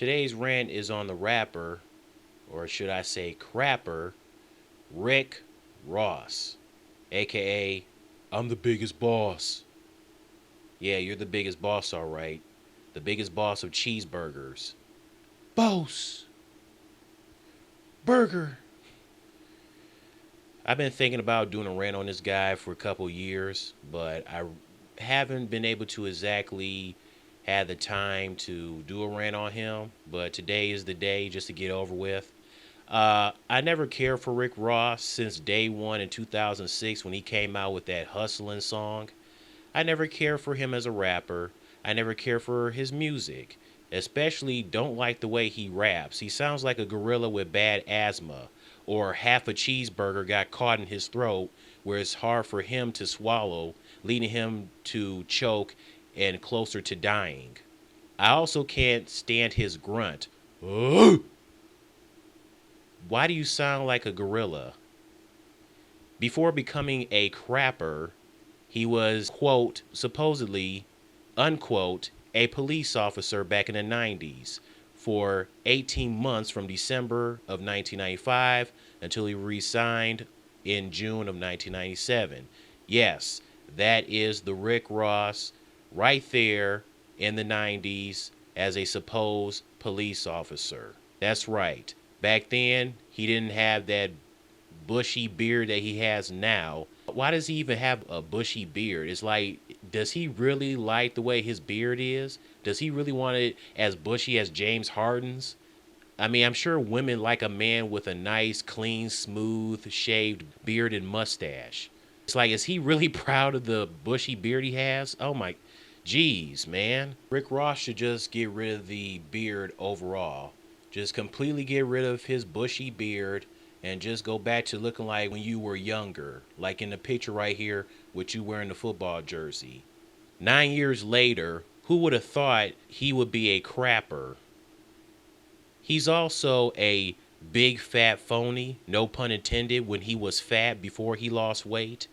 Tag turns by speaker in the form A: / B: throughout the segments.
A: Today's rant is on the rapper, or should I say crapper, Rick Ross, aka I'm the biggest boss. Yeah, you're the biggest boss, all right. The biggest boss of cheeseburgers. Boss! Burger! I've been thinking about doing a rant on this guy for a couple years, but I haven't been able to exactly have the time to do a rant on him. But today is the day just to get over with. I never cared for Rick Ross since day one in 2006 when he came out with that Hustlin' song. I never cared for him as a rapper. I never cared for his music. Especially don't like the way he raps. He sounds like a gorilla with bad asthma, or half a cheeseburger got caught in his throat where it's hard for him to swallow, leading him to choke and closer to dying. I also can't stand his grunt. Ugh! Why do you sound like a gorilla? Before becoming a crapper, he was, quote, supposedly, unquote, a police officer back in the 90s for 18 months from December of 1995 until he resigned in June of 1997. Yes, that is the Rick Ross right there in the 90s as a supposed police officer. That's right. Back then, he didn't have that bushy beard that he has now. Why does he even have a bushy beard? It's like, does he really like the way his beard is? Does he really want it as bushy as James Harden's? I mean, I'm sure women like a man with a nice, clean, smooth, shaved beard and mustache. It's like, is he really proud of the bushy beard he has? Oh my, geez, man. Rick Ross should just get rid of the beard overall. Just completely get rid of his bushy beard and just go back to looking like when you were younger, like in the picture right here with you wearing the football jersey. 9 years later, who would have thought he would be a crapper? He's also a big fat phony, no pun intended, when he was fat before he lost weight.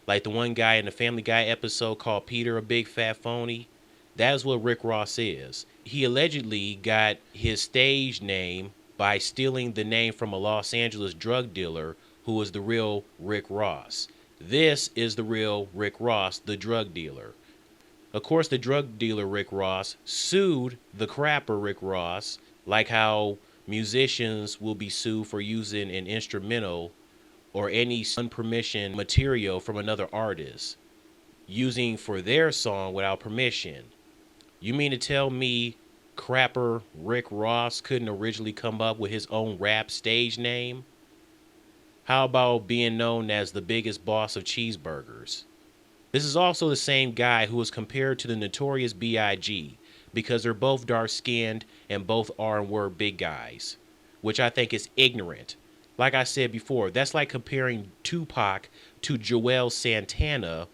A: Like the one guy in the Family Guy episode called Peter a big fat phony. That is what Rick Ross is. He allegedly got his stage name by stealing the name from a Los Angeles drug dealer who was the real Rick Ross. This is the real Rick Ross, the drug dealer. Of course, the drug dealer Rick Ross sued the crapper Rick Ross, like how musicians will be sued for using an instrumental or any unpermission material from another artist, using for their song without permission. You mean to tell me crapper Rick Ross couldn't originally come up with his own rap stage name? How about being known as the biggest boss of cheeseburgers? This is also the same guy who was compared to the notorious B.I.G. because they're both dark-skinned and both are and were big guys, which I think is ignorant. Like I said before, that's like comparing Tupac to Joel Santana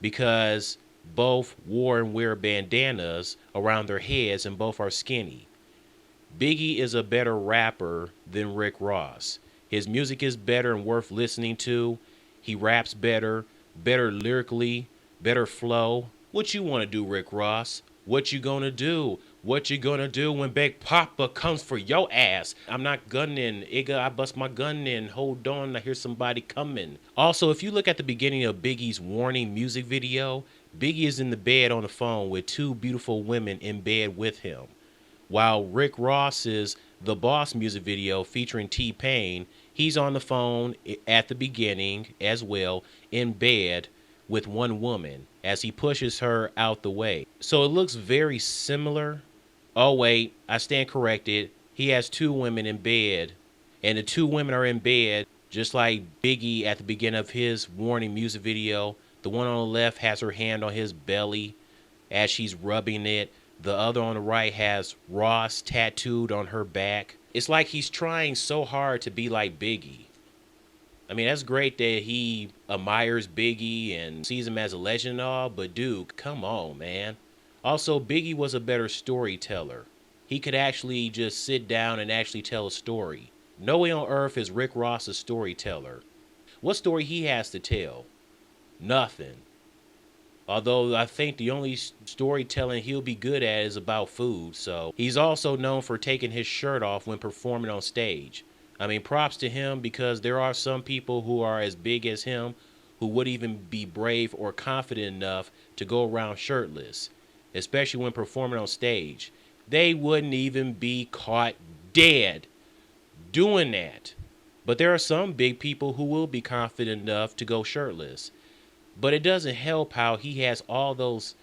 A: because both wore and wear bandanas around their heads and both are skinny. Biggie is a better rapper than Rick Ross. His music is better and worth listening to. He raps better, better lyrically, better flow. What you want to do, Rick Ross? What you gonna do? What you gonna do when Big Papa comes for your ass? I'm not gunning, Igga. I bust my gun in. Hold on, I hear somebody coming. Also, if you look at the beginning of Biggie's Warning music video, Biggie is in the bed on the phone with two beautiful women in bed with him. While Rick Ross's The Boss music video featuring T-Pain, he's on the phone at the beginning as well, in bed with one woman as he pushes her out the way. So it looks very similar. Oh wait, I stand corrected. He has two women in bed, and the two women are in bed just like Biggie at the beginning of his Warning music video. The one on the left has her hand on his belly as she's rubbing it. The other on the right has Ross tattooed on her back. It's like he's trying so hard to be like Biggie. I mean, that's great that he admires Biggie and sees him as a legend and all, but dude, come on, man. Also, Biggie was a better storyteller. He could actually just sit down and actually tell a story. No way on earth is Rick Ross a storyteller. What story he has to tell? Nothing. Although I think the only storytelling he'll be good at is about food. So he's also known for taking his shirt off when performing on stage. I mean, props to him because there are some people who are as big as him who would even be brave or confident enough to go around shirtless, especially when performing on stage. They wouldn't even be caught dead doing that. But there are some big people who will be confident enough to go shirtless. But it doesn't help how he has all those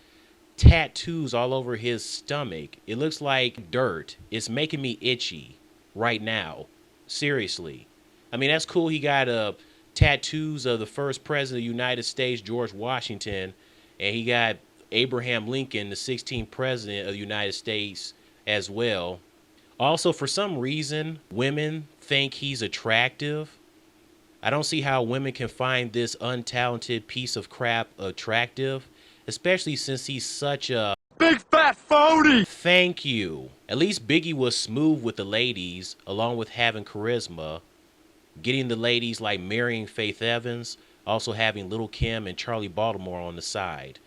A: tattoos all over his stomach. It looks like dirt. It's making me itchy right now. Seriously. I mean, that's cool. He got tattoos of the first president of the United States, George Washington, and he got Abraham Lincoln, the 16th president of the United States, as well. Also, for some reason, women think he's attractive. I don't see how women can find this untalented piece of crap attractive, especially since he's such a
B: Big Fat Phony!
A: Thank you. At least Biggie was smooth with the ladies, along with having charisma, getting the ladies like marrying Faith Evans, also having Lil' Kim and Charlie Baltimore on the side.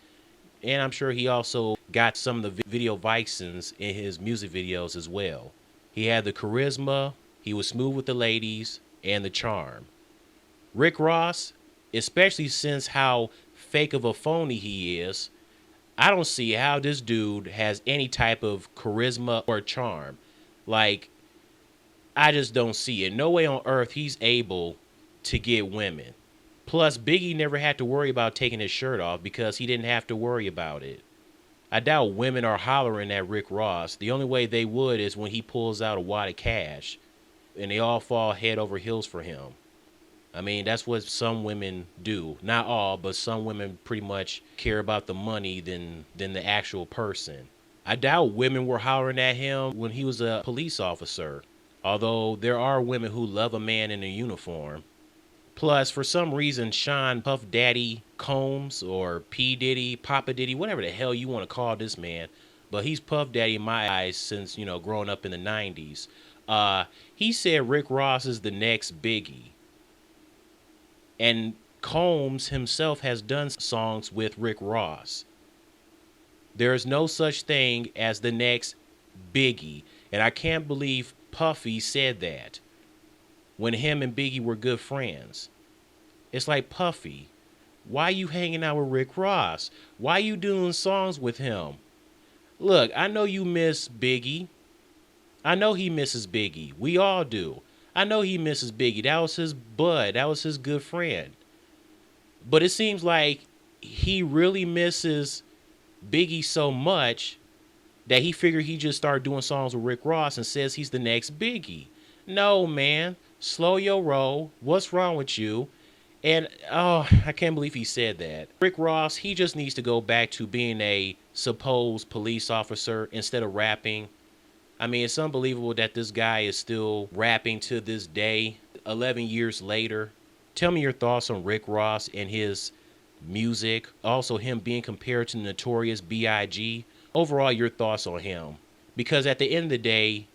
A: And I'm sure he also got some of the video vixens in his music videos as well. He had the charisma, he was smooth with the ladies, and the charm. Rick Ross, especially since how fake of a phony he is, I don't see how this dude has any type of charisma or charm. Like, I just don't see it. No way on earth he's able to get women. Plus, Biggie never had to worry about taking his shirt off because he didn't have to worry about it. I doubt women are hollering at Rick Ross. The only way they would is when he pulls out a wad of cash and they all fall head over heels for him. I mean, that's what some women do. Not all, but some women pretty much care about the money than the actual person. I doubt women were hollering at him when he was a police officer. Although there are women who love a man in a uniform. Plus, for some reason, Sean Puff Daddy Combs or P. Diddy, Papa Diddy, whatever the hell you want to call this man, but he's Puff Daddy in my eyes since, growing up in the 90s. He said Rick Ross is the next Biggie. And Combs himself has done songs with Rick Ross. There is no such thing as the next Biggie. And I can't believe Puffy said that when him and Biggie were good friends. It's like, Puffy, why you hanging out with Rick Ross? Why you doing songs with him? Look, I know you miss Biggie. I know he misses Biggie. We all do. I know he misses Biggie. That was his bud. That was his good friend. But it seems like he really misses Biggie so much that he figured he'd just start doing songs with Rick Ross and says he's the next Biggie. No, man. Slow your roll. What's wrong with you? And, I can't believe he said that. Rick Ross, he just needs to go back to being a supposed police officer instead of rapping. I mean, it's unbelievable that this guy is still rapping to this day, 11 years later. Tell me your thoughts on Rick Ross and his music. Also, him being compared to Notorious B.I.G. Overall, your thoughts on him. Because at the end of the day,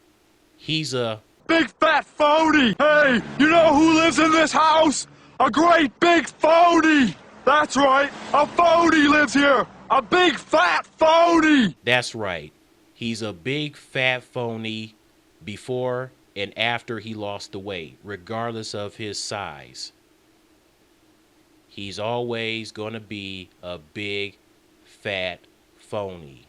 A: he's a
B: Big Fat Phony! Hey, you know who lives in this house? A great big phony! That's right, a phony lives here! A big fat phony!
A: That's right. He's a big fat phony before and after he lost the weight, regardless of his size. He's always going to be a big fat phony.